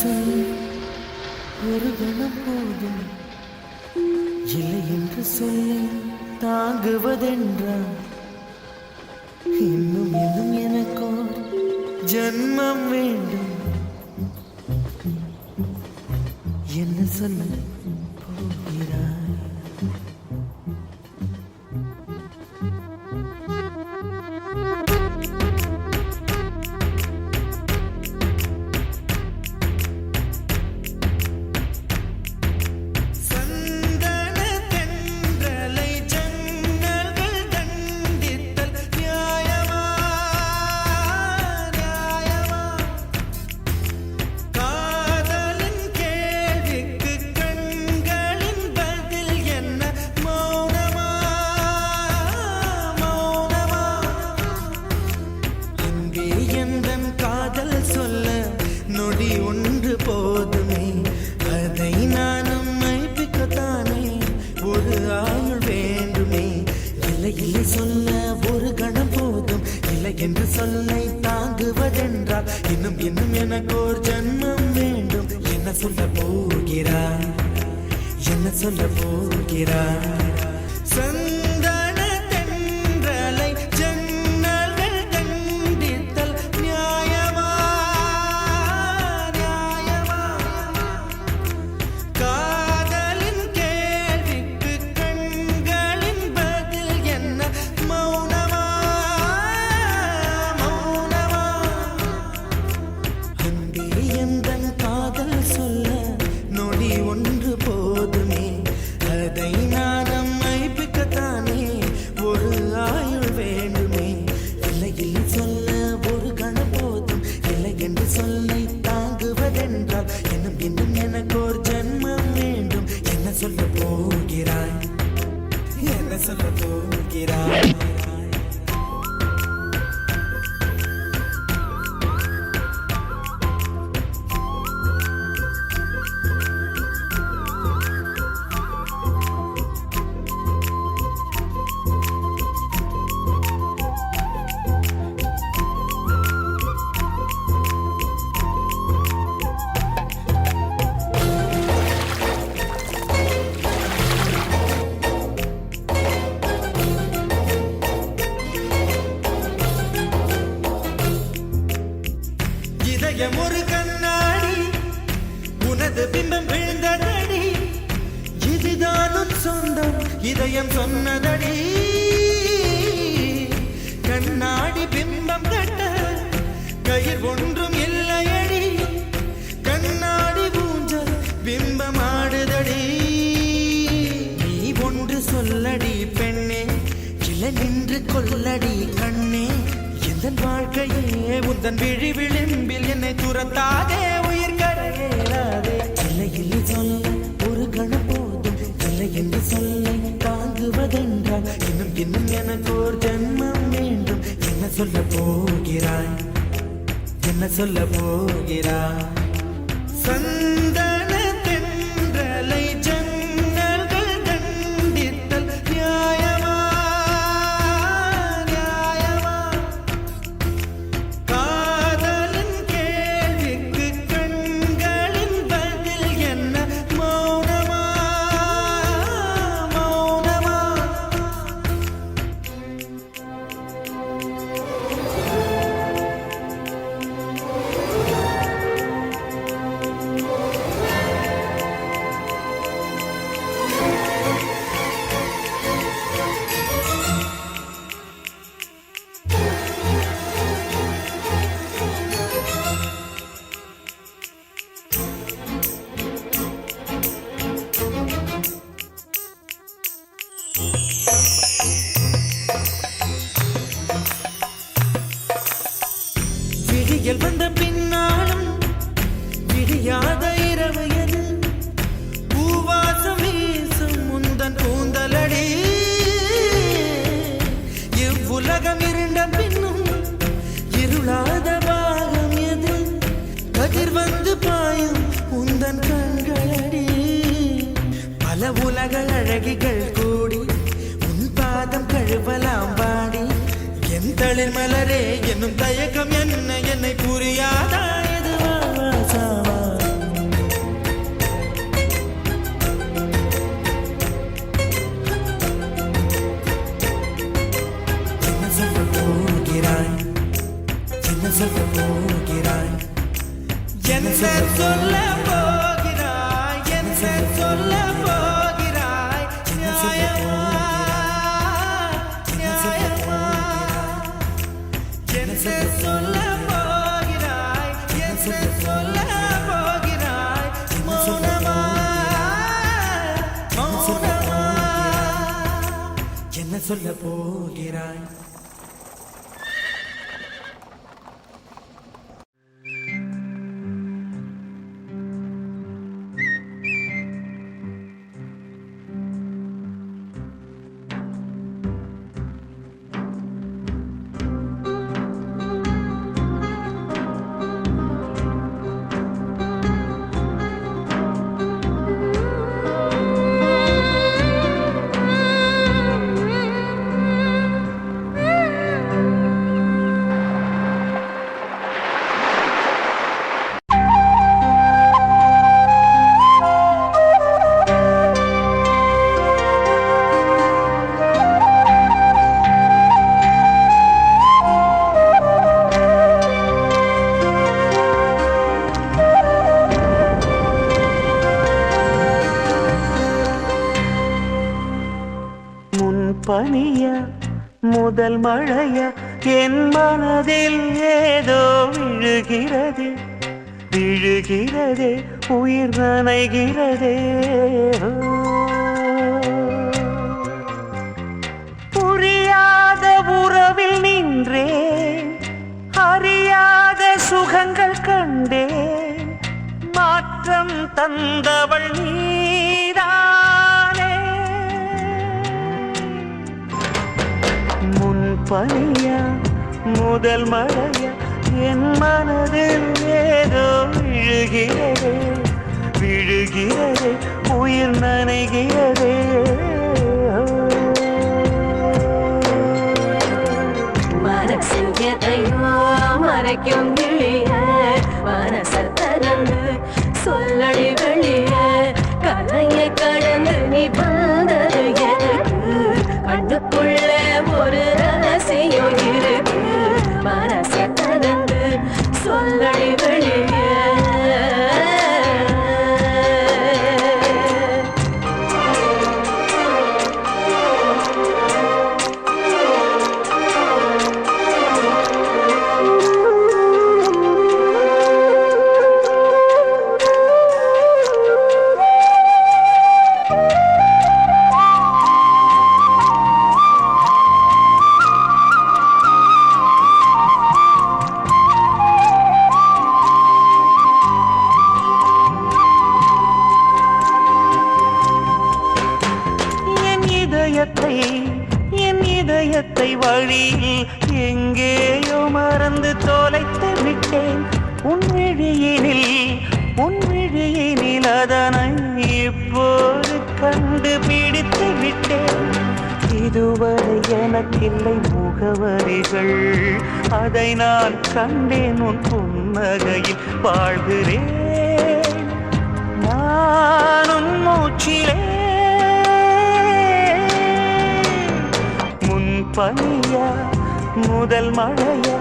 சொல் ஒரு கணம் போதும் இல்லை என்று சொல்லி தாங்குவதென்றால் இன்னும் இன்னும் எனக்கோர் ஜன்மம் வேண்டும் என்ன சொல்ல போகிறாய் நொடி ஒன்று போதுமே அதை நானும் மைப்பிக்கத்தானே ஒரு ஆயுள் வேண்டுமே இல்லை இல்லை சொல்ல ஒரு கணம் போதும் இல்லை என்று சொல்லை தாங்குவதென்றால் இன்னும் இன்னும் எனக்கு ஒரு ஜன்மம் வேண்டும் என்ன சொல்ல போகிறாய் என்ன சொல்ல போகிறாய் சொல்லை தாங்குவதென்றால் இன்னும் இன்னும் எனக்கு ஒரு ஜன்மம் வேண்டும் என்ன சொல்ல போகிறாய் என்ன சொல்ல போகிறாய் ஒரு கண்ணாடி உனது பிம்பம் விழுந்ததடி இதுதானும் சொந்தம் இதயம் சொன்னதடி கண்ணாடி பிம்பம் கட்ட கயிர் ஒன்றும் இல்லையடி கண்ணாடி ஊஞ்சல் பிம்பம் ஆடுதடி நீ ஒன்று சொல்லடி பெண்ணே கிளை நின்று கொல்லடி கண்ணே என் வாழ்க்கையே உந்தன் விழி விளிம்பில் என்னை துரத்தாதே உயிர் கரையேறாதே இல்லை இல்லை சொல்ல ஒரு கணம் போதும் இல்லை என்று சொல்லை தாங்குவதென்றால் இன்னும் இன்னும் எனக்கு ஒரு ஜன்மம் வேண்டும் என்ன சொல்ல போகிறாய் என்ன சொல்ல போகிறாய் சந்தன தென்றலை ஜன்னல்கள் கண்டித்தல் நியாயமா விடியல் வந்த பின்னாலும் விடியாத இரவு எது பூவாசம் வீசும் முந்தன் கூந்தலடி இவ்வுலகம் இருண்ட பின்னும் இருளாத பாகம் எது கதிர் வந்து பாயும் உந்தன் கண்களடி பல உலக அழகிகள் கூடி உன் பாதம் கழுவலாம் பாடி என் தளிர் மலரே என்னும் தயக்கம் என்ன என்னை புரியாதா எதுவா சாவா என்ன சொல்ல போகிறாய், என்ன சொல்ல போகிறாய், நியாயமா நியாயமா, என்ன சொல்ல போகிறாய், என்ன சொல்ல போகிறாய், மௌனமா மௌனமா, என்ன சொல்ல போகிறாய். பனிய முதல் மழைய என் மனதில் ஏதோ விழுகிறது விழுகிறதே, உயிர் நனைகிறதே. புரியாத உறவில் நின்றேன், அறியாத சுகங்கள் கண்டேன், மாற்றம் தந்தவள் நீதானே. பனியா முதல் மழையா என் மனதில் ஏதோ விழுகிறதே விழுகிறதே, உயிர் நனைகிறதே. மனசில் எதையோ மறைக்கும் கிளிய, மனசை திறந்து சொல்லடி வெளிய, கரையை கடந்து நீ வந்தது எதுக்கு, கண்ணுக்குள்ள ஒரு ரகசியம் இருக்கு, மனசை திறந்து சொல்லடி வெளிய. என் இதயத்தை வழியில் எங்கேயோ மறந்து தொலைத்து விட்டேன். உன் விழியினில் அதனை இப்போது கண்டுபிடித்து விட்டேன். இதுவரை எனக்கில்லை முகவரிகள், அதை நான் கண்டேன் உன் புன்னகையில் வாழ்கிறேன். நான் உன் மூச்சிலே பனியா முதல் மழையா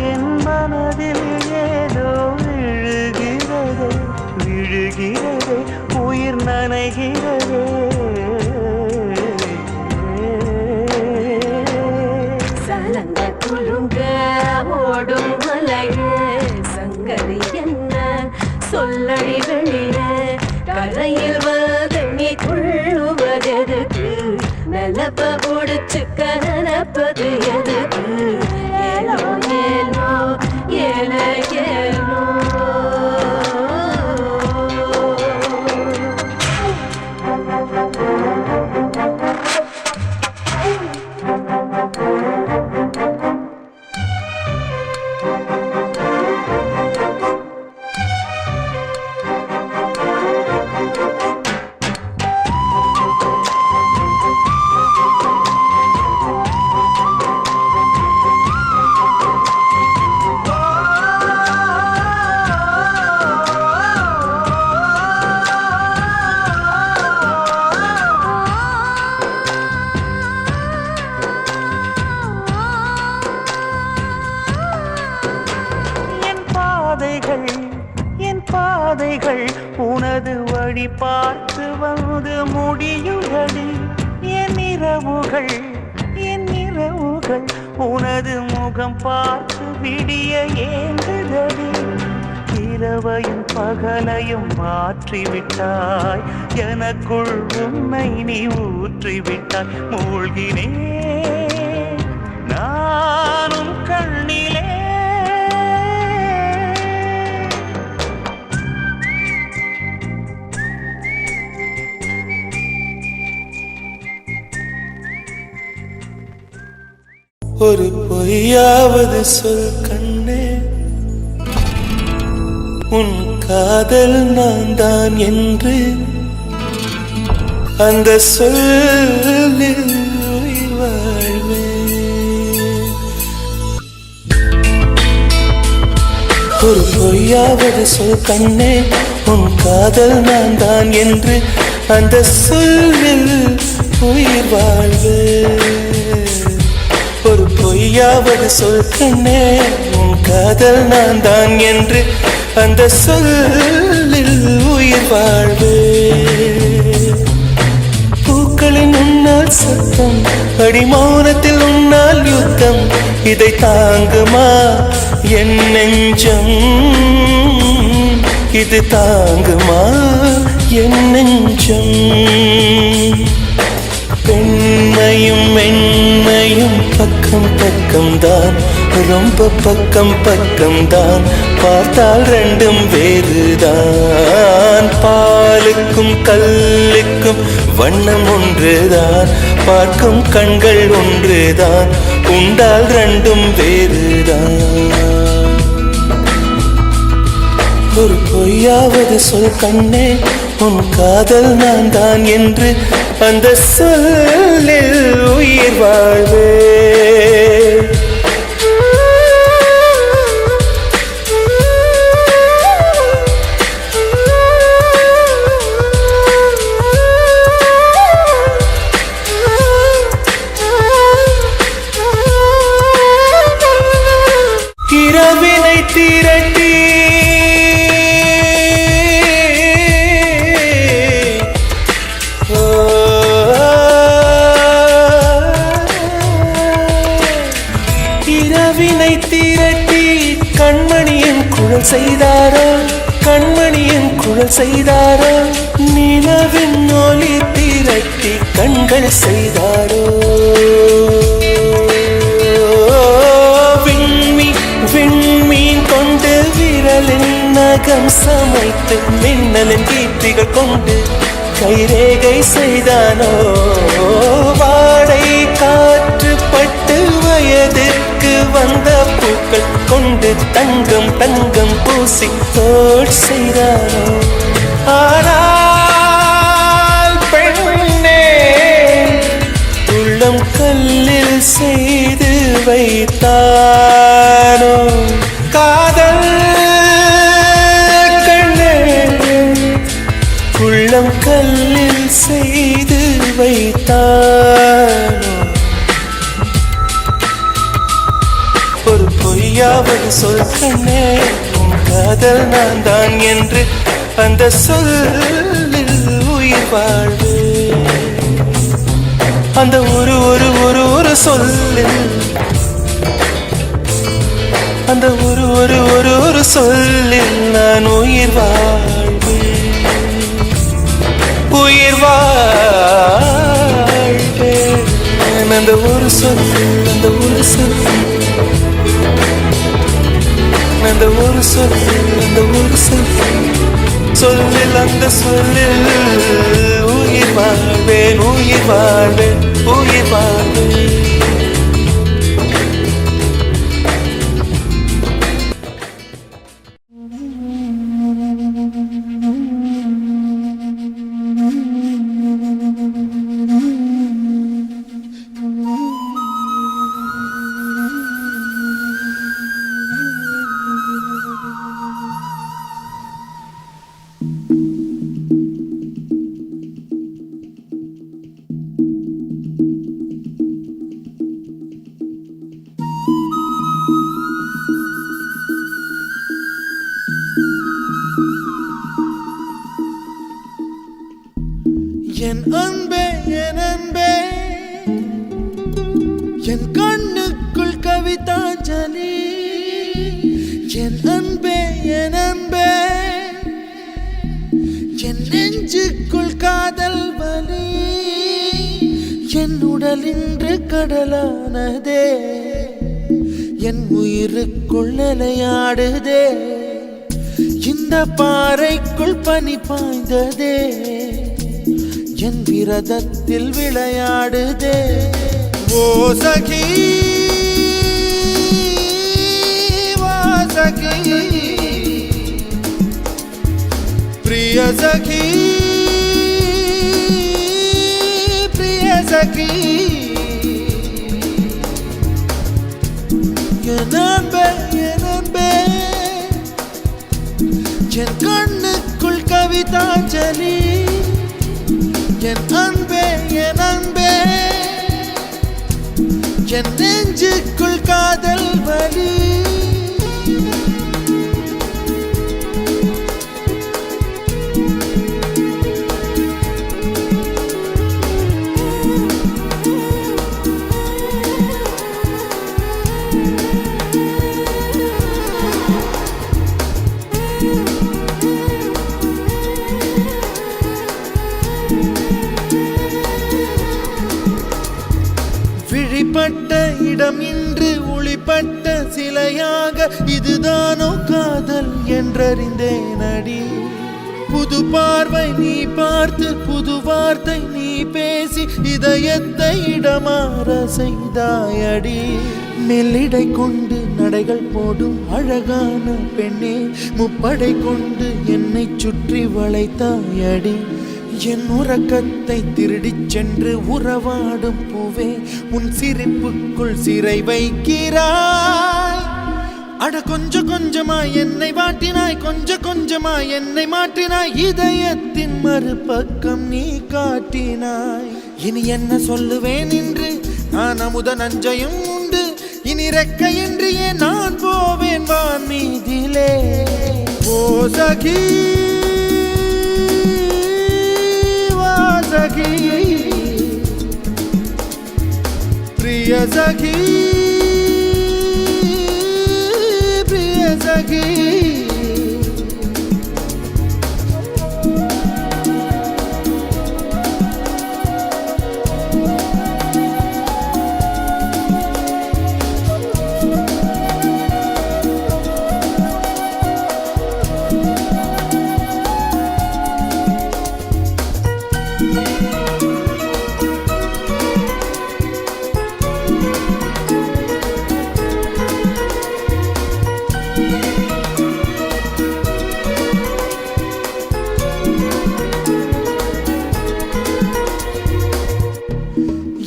என் மனதில் ஏதோ விழுகிறதே விழுகிறதே, உயிர் நனைகிறதே. சலங்க குலுங்க ஓடும் மலையே, சங்கதி என்ன சொல்லடி வெளிய, கரையில் வந்து நீ துள்ளுவதெதுக்கு, நிலப்ப ஒடிச்சுக்க நினைப்பது எதுக்கு, ஏலோ ஏலோ ஏல ஏலோ. பாதைகள் உனது வழி பார்த்து வந்து முடியுதடி என் இரவுகள் உனது முகம் பார்த்து விடிய ஏங்குதடி இரவையும் பகலையும் மாற்றிவிட்டாய் எனக்குள் உன்னை நீ ஊற்றிவிட்டாய் மூழ்கினேன் நானும் கண்ணிலே ஒரு பொய்யாவது சொல் கண்ணே உன் காதல் நான் தான் என்று அந்த சொல்லில் உயிர் வாழ்வேன். ஒரு பொய்யாவது சொல் கண்ணே உன் காதல் நான் தான் என்று அந்த சொல்லில் உயிர் வாழ்வேன். ஒரு பொய்யாவது சொல் கண்ணே உன் காதல் நான் தான் என்று அந்த சொல்லில் உயிர் வாழ்வே. பூக்களின் உன்னால் சத்தம் அடி மௌனத்தில் உன்னால் யுத்தம் இதை தாங்குமா என் நெஞ்சம் இது தாங்குமா என் நெஞ்சம் பெண்மையும் மென்மையும் பக்கம் பக்கம்தான் ரொம்ப பக்கம் பக்கம்தான் பார்த்தால் ரெண்டும் வேறுதான் பாலுக்கும் கல்லுக்கும் வண்ணம் ஒன்றுதான் பார்க்கும் கண்கள் ஒன்றுதான் உண்டால் ரெண்டும் வேறுதான். ஒரு பொய்யாவது சொல் கண்ணே உன் காதல் நான் தான் என்று அந்த சொல்லில் உயிர் வாழ்வே. இரவினை திரட்டி கண்மணியின் குழல் செய்தாரோ கண்மணியின் குழல் செய்தாரோ நிலவின் ஒளி திரட்டி கண்கள் செய்தாரோ விண்மீன் கொண்டு விரலின் நகம் சமைத்து மின்னலின் கீர்த்திகள் கொண்டு கைரேகை செய்தானோ வாடை காற்று பட்டு வயதிற்கு வந்த பூக்கள் கொண்டு தங்கம் தங்கம் பூசி தோல் செய்தானோ. ஆனால் பெண்ணே உள்ளம் கல்லில் செய்து வைத்தானோ காதல் கண்ணே உள்ளம் கல்லில் செய்து வைத்தானோ. ஒரு பொய்யாவது சொல் கண்ணே உன் காதல் நான் தான் என்று அந்த சொல்லில் உயிர் வாழ்வு. அந்த ஒரு ஒரு ஒரு ஒரு சொல்லில் அந்த ஒரு ஒரு ஒரு ஒரு சொல்லில் நான் உயிர் வாழ்வு உயிர் வாழ்வே. அந்த ஒரு சொல்லில் அந்த ஒரு சொல்லில் அந்த ஒரு சொல்லில் அந்த ஒரு சொல்லில் அந்த சொல்லில் உயிர் வாழ்வேன் உயிர் வாழ்வேன் உயிர் வாழ்வேன். அன்பே என் அன்பே என் கண்ணுக்குள் கவிதாஞ்சலி என் அன்பே என் அன்பே என் நெஞ்சுக்குள் காதல் வலி என் உடல் இன்று கடலானதே என் உயிருக்குள் நிலையாடுதே இந்த பாறைக்குள் பனி பாய்ந்ததே என் விரதத்தில் விளையாடுதே ஓ சகி வாசகி பிரிய சகி பிரிய சகி என் அன்பே என் அன்பே என் கண்ணுக்குள் கவிதாஞ்சலி என் அன்பே என் அன்பே என் நெஞ்சுக்குள் காதல் வலி விழிப்பட்ட இடம் இன்று ஒளிப்பட்ட சிலையாக இதுதானோ காதல் என்றறிந்தேன் அடி புது பார்வை நீ பார்த்து புது வார்த்தை நீ பேசி இதயத்தை இடமாற செய்தாயடி மெல்லிடை கொண்டு நடைகள் போடும் அழகான பெண்ணே முப்படை கொண்டு என்னை சுற்றி வளைத்தாயடி என் உறக்கத்தை திருடிச் சென்று உறவாடும் பூவே உன் சிரிப்புக்குள் சிறை வைக்கிறாய் அட கொஞ்சம் கொஞ்சமாய் என்னை வாட்டினாய் கொஞ்சம் கொஞ்சமாய் என்னை மாற்றினாய் இதயத்தின் மறுபக்கம் நீ காட்டினாய் இனி என்ன சொல்லுவேன் என்று நான் அமுத நஞ்சையும் உண்டு இனி ரெக்கையின்றியே நான் போவேன் வான் மீதிலே ஓ சகி सखी प्रिय सखी प्रिय सखी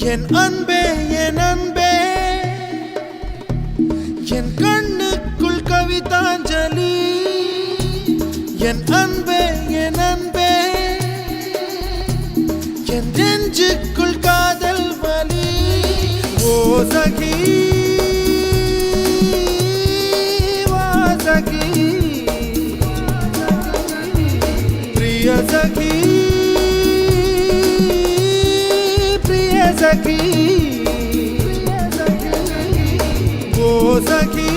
என் அன்பே என் அன்பே என் கண்ணுக்குள் கவிதாஞ்சலி என் அன்பே என் அன்பே என் நெஞ்சுக்குள் காதல் வலி ஓ சகி வாசகி பிரிய சகி सखी वो सखी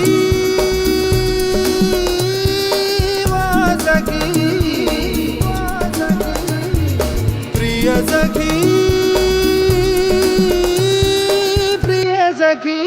वासखी प्रिय सखी प्रिय सखी